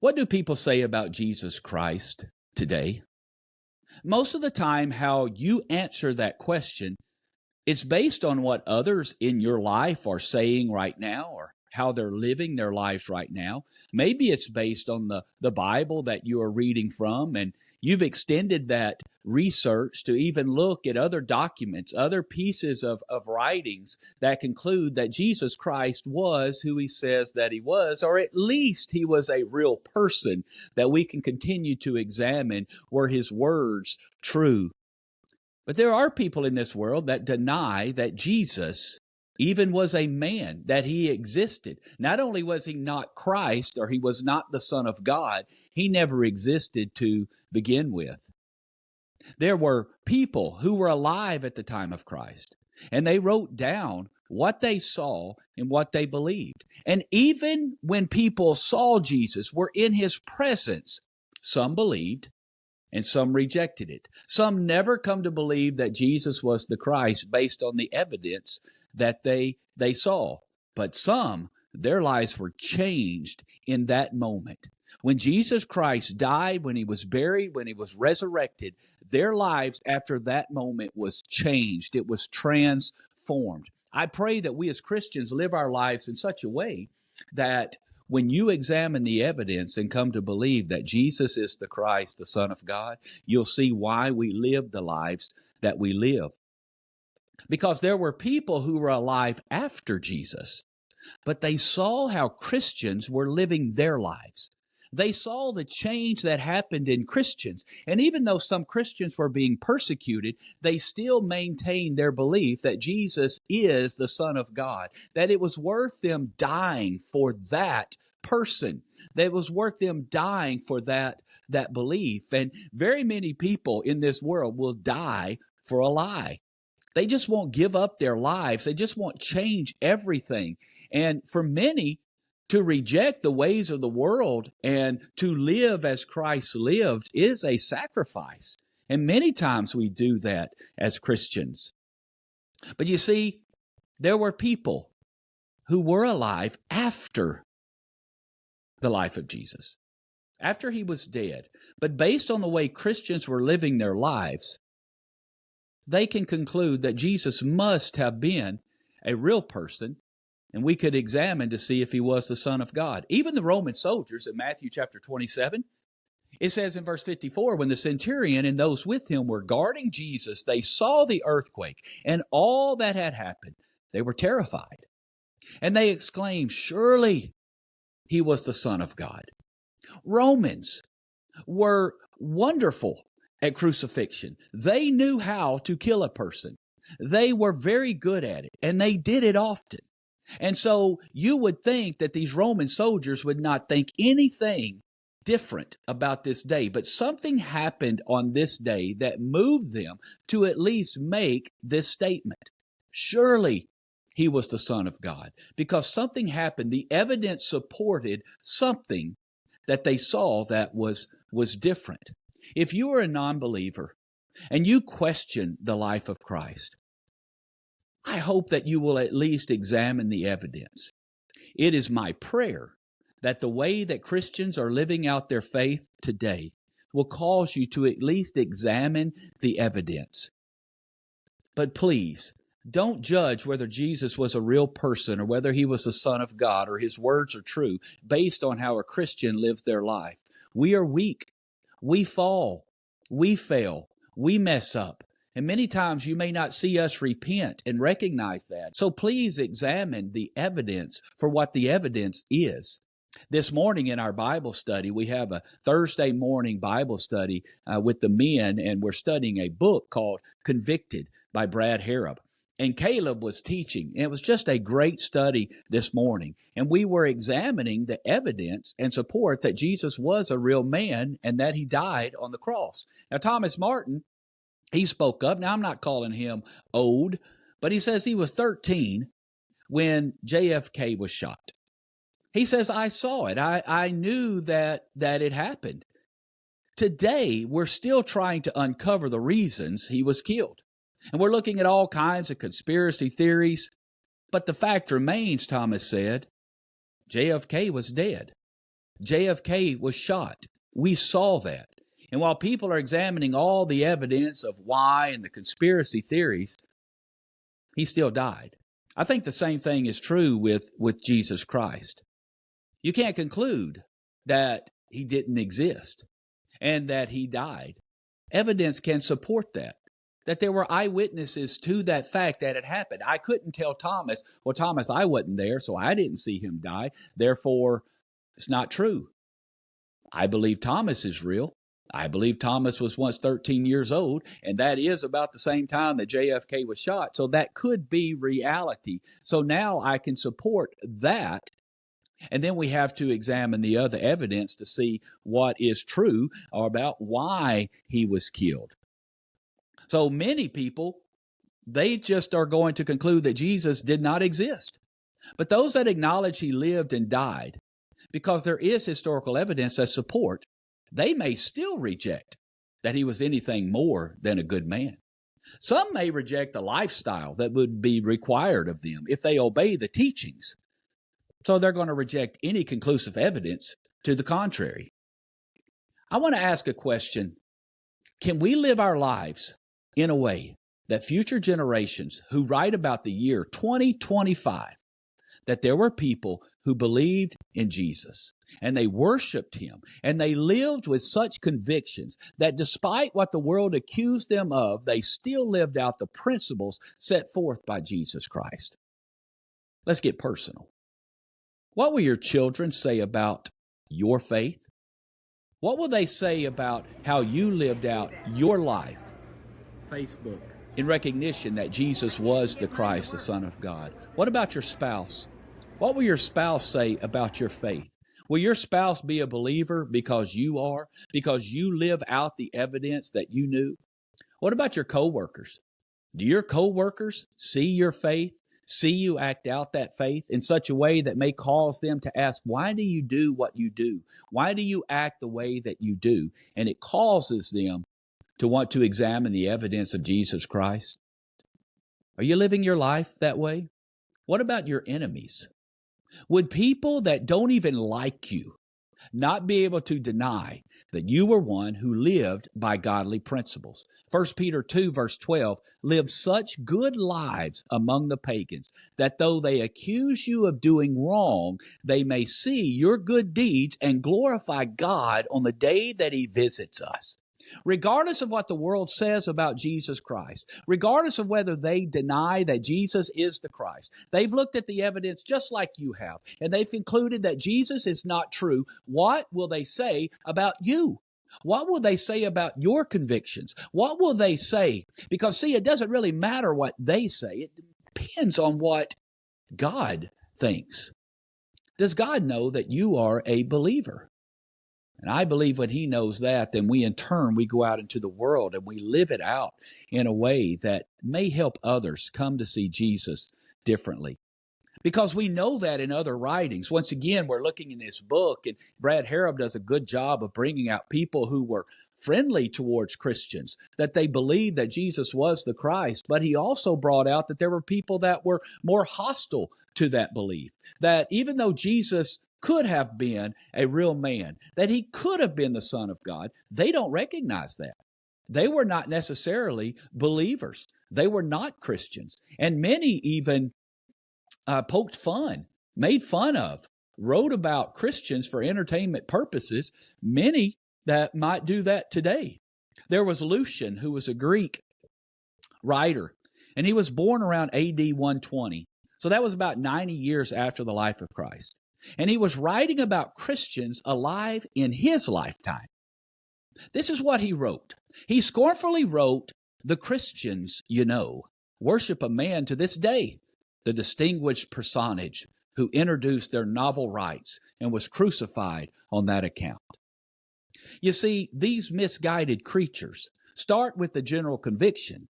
What do people say about Jesus Christ today? Most of the time, how you answer that question is based on what others in your life are saying right now or how they're living their lives right now. Maybe it's based on the Bible that you are reading from, and you've extended that research to even look at other documents, other pieces of writings that conclude that Jesus Christ was who he says that he was, or at least he was a real person that we can continue to examine. Were his words true? But there are people in this world that deny that Jesus even was a man, that he existed. Not only was he not Christ, or he was not the Son of God, he never existed to begin with. There were people who were alive at the time of Christ, and they wrote down what they saw and what they believed. And even when people saw Jesus, were in his presence, some believed and some rejected it. Some never come to believe that Jesus was the Christ based on the evidence that they saw. But some, their lives were changed in that moment. When Jesus Christ died, when he was buried, when he was resurrected, their lives after that moment was changed. It was transformed. I pray that we as Christians live our lives in such a way that when you examine the evidence and come to believe that Jesus is the Christ, the Son of God, you'll see why we live the lives that we live. Because there were people who were alive after Jesus, but they saw how Christians were living their lives. They saw the change that happened in Christians. And even though some Christians were being persecuted, they still maintained their belief that Jesus is the Son of God, that it was worth them dying for that person, that it was worth them dying for that belief. And very many people in this world will die for a lie. They just won't give up their lives. They just won't change everything. And for many, to reject the ways of the world and to live as Christ lived is a sacrifice. And many times we do that as Christians. But you see, there were people who were alive after the life of Jesus, after he was dead. But based on the way Christians were living their lives, they can conclude that Jesus must have been a real person, and we could examine to see if he was the Son of God. Even the Roman soldiers in Matthew chapter 27, it says in verse 54, when the centurion and those with him were guarding Jesus, they saw the earthquake and all that had happened. They were terrified. And they exclaimed, surely he was the Son of God. Romans were wonderful at crucifixion. They knew how to kill a person. They were very good at it, and they did it often. And so you would think that these Roman soldiers would not think anything different about this day. But something happened on this day that moved them to at least make this statement. Surely he was the Son of God. Because something happened. The evidence supported something that they saw that was different. If you are a non-believer and you question the life of Christ, I hope that you will at least examine the evidence. It is my prayer that the way that Christians are living out their faith today will cause you to at least examine the evidence. But please, don't judge whether Jesus was a real person or whether he was the Son of God or his words are true based on how a Christian lives their life. We are weak. We fall. We fail. We mess up. And many times you may not see us repent and recognize that. So please examine the evidence for what the evidence is. This morning in our Bible study, we have a Thursday morning Bible study with the men, and we're studying a book called Convicted by Brad Harrop. And Caleb was teaching, and it was just a great study this morning. And we were examining the evidence and support that Jesus was a real man and that he died on the cross. Now, Thomas Martin, he spoke up. Now, I'm not calling him old, but he says he was 13 when JFK was shot. He says, I saw it. I knew that it happened. Today, we're still trying to uncover the reasons he was killed. And we're looking at all kinds of conspiracy theories. But the fact remains, Thomas said, JFK was dead. JFK was shot. We saw that. And while people are examining all the evidence of why and the conspiracy theories, he still died. I think the same thing is true with Jesus Christ. You can't conclude that he didn't exist and that he died. Evidence can support that there were eyewitnesses to that fact that it happened. I couldn't tell Thomas, well, Thomas, I wasn't there, so I didn't see him die. Therefore, it's not true. I believe Thomas is real. I believe Thomas was once 13 years old, and that is about the same time that JFK was shot. So that could be reality. So now I can support that. And then we have to examine the other evidence to see what is true about why he was killed. So many people, they just are going to conclude that Jesus did not exist. But those that acknowledge he lived and died, because there is historical evidence that support, they may still reject that he was anything more than a good man. Some may reject the lifestyle that would be required of them if they obey the teachings. So they're going to reject any conclusive evidence to the contrary. I want to ask a question. Can we live our lives in a way that future generations who write about the year 2025, that there were people who believed in Jesus and they worshiped him and they lived with such convictions that despite what the world accused them of, they still lived out the principles set forth by Jesus Christ? Let's get personal. What will your children say about your faith? What will they say about how you lived out your life? Facebook. In recognition that Jesus was the Christ, the Son of God. What about your spouse? What will your spouse say about your faith? Will your spouse be a believer because you are? Because you live out the evidence that you knew? What about your coworkers? Do your coworkers see your faith? See you act out that faith in such a way that may cause them to ask, why do you do what you do? Why do you act the way that you do? And it causes them to want to examine the evidence of Jesus Christ. Are you living your life that way? What about your enemies? Would people that don't even like you not be able to deny that you were one who lived by godly principles? 1 Peter 2 verse 12, live such good lives among the pagans that though they accuse you of doing wrong, they may see your good deeds and glorify God on the day that he visits us. Regardless of what the world says about Jesus Christ, regardless of whether they deny that Jesus is the Christ, they've looked at the evidence just like you have, and they've concluded that Jesus is not true. What will they say about you? What will they say about your convictions? What will they say? Because, see, it doesn't really matter what they say. It depends on what God thinks. Does God know that you are a believer? And I believe when he knows that, then we in turn, we go out into the world and we live it out in a way that may help others come to see Jesus differently. Because we know that in other writings. Once again, we're looking in this book, and Brad Harrop does a good job of bringing out people who were friendly towards Christians, that they believed that Jesus was the Christ. But he also brought out that there were people that were more hostile to that belief, that even though Jesus could have been a real man, that he could have been the Son of God, they don't recognize that. They were not necessarily believers. They were not Christians. And many even poked fun, made fun of, wrote about Christians for entertainment purposes. Many that might do that today. There was Lucian, who was a Greek writer, and he was born around AD 120. So that was about 90 years after the life of Christ. And he was writing about Christians alive in his lifetime. This is what he wrote. He scornfully wrote, "The Christians, you know, worship a man to this day, the distinguished personage who introduced their novel rites and was crucified on that account." You see, these misguided creatures start with the general conviction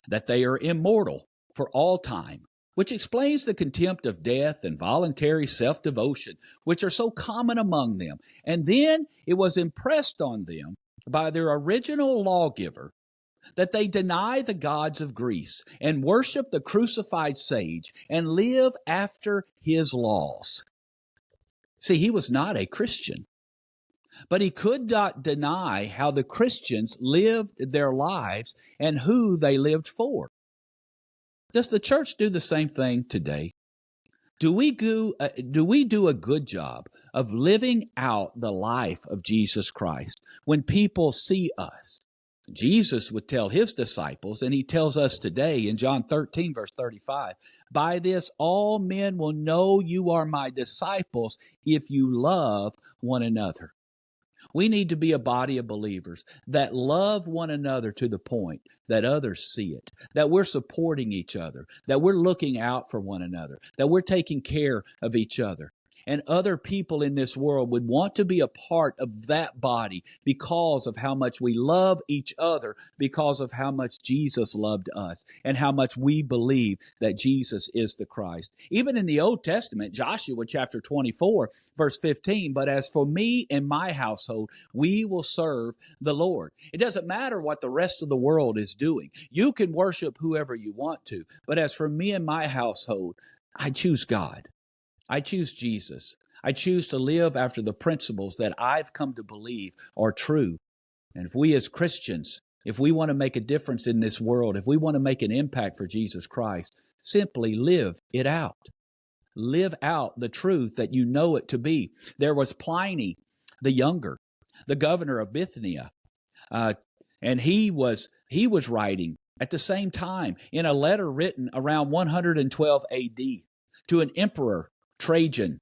that they are immortal for all time, which explains the contempt of death and voluntary self-devotion, which are so common among them. And then it was impressed on them by their original lawgiver that they deny the gods of Greece and worship the crucified sage and live after his laws. See, he was not a Christian. But he could not deny how the Christians lived their lives and who they lived for. Does the church do the same thing today? Do we do a good job of living out the life of Jesus Christ when people see us? Jesus would tell his disciples, and he tells us today in John 13, verse 35, by this all men will know you are my disciples if you love one another. We need to be a body of believers that love one another to the point that others see it, that we're supporting each other, that we're looking out for one another, that we're taking care of each other. And other people in this world would want to be a part of that body because of how much we love each other, because of how much Jesus loved us, and how much we believe that Jesus is the Christ. Even in the Old Testament, Joshua chapter 24, verse 15, but as for me and my household, we will serve the Lord. It doesn't matter what the rest of the world is doing. You can worship whoever you want to, but as for me and my household, I choose God. I choose Jesus. I choose to live after the principles that I've come to believe are true. And if we as Christians, if we want to make a difference in this world, if we want to make an impact for Jesus Christ, simply live it out. Live out the truth that you know it to be. There was Pliny the Younger, the governor of Bithynia, and he was writing at the same time in a letter written around 112 A.D. to an emperor, Trajan.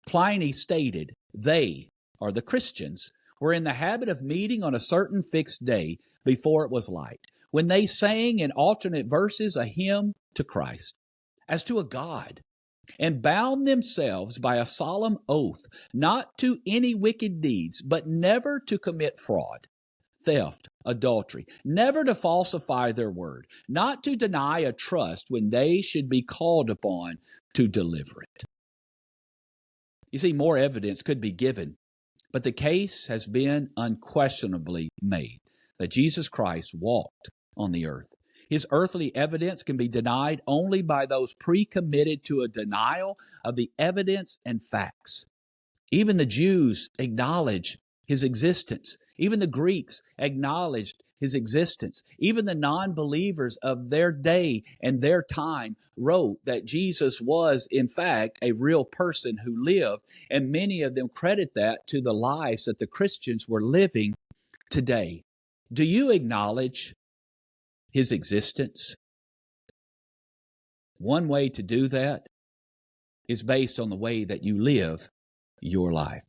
Pliny stated, they, or the Christians, were in the habit of meeting on a certain fixed day before it was light, when they sang in alternate verses a hymn to Christ, as to a God, and bound themselves by a solemn oath not to any wicked deeds, but never to commit fraud, theft, adultery, never to falsify their word, not to deny a trust when they should be called upon to deliver it. You see, more evidence could be given, but the case has been unquestionably made that Jesus Christ walked on the earth. His earthly evidence can be denied only by those pre-committed to a denial of the evidence and facts. Even the Jews acknowledge his existence. Even the Greeks acknowledged his existence. Even the non-believers of their day and their time wrote that Jesus was, in fact, a real person who lived, and many of them credit that to the lives that the Christians were living today. Do you acknowledge his existence? One way to do that is based on the way that you live your life.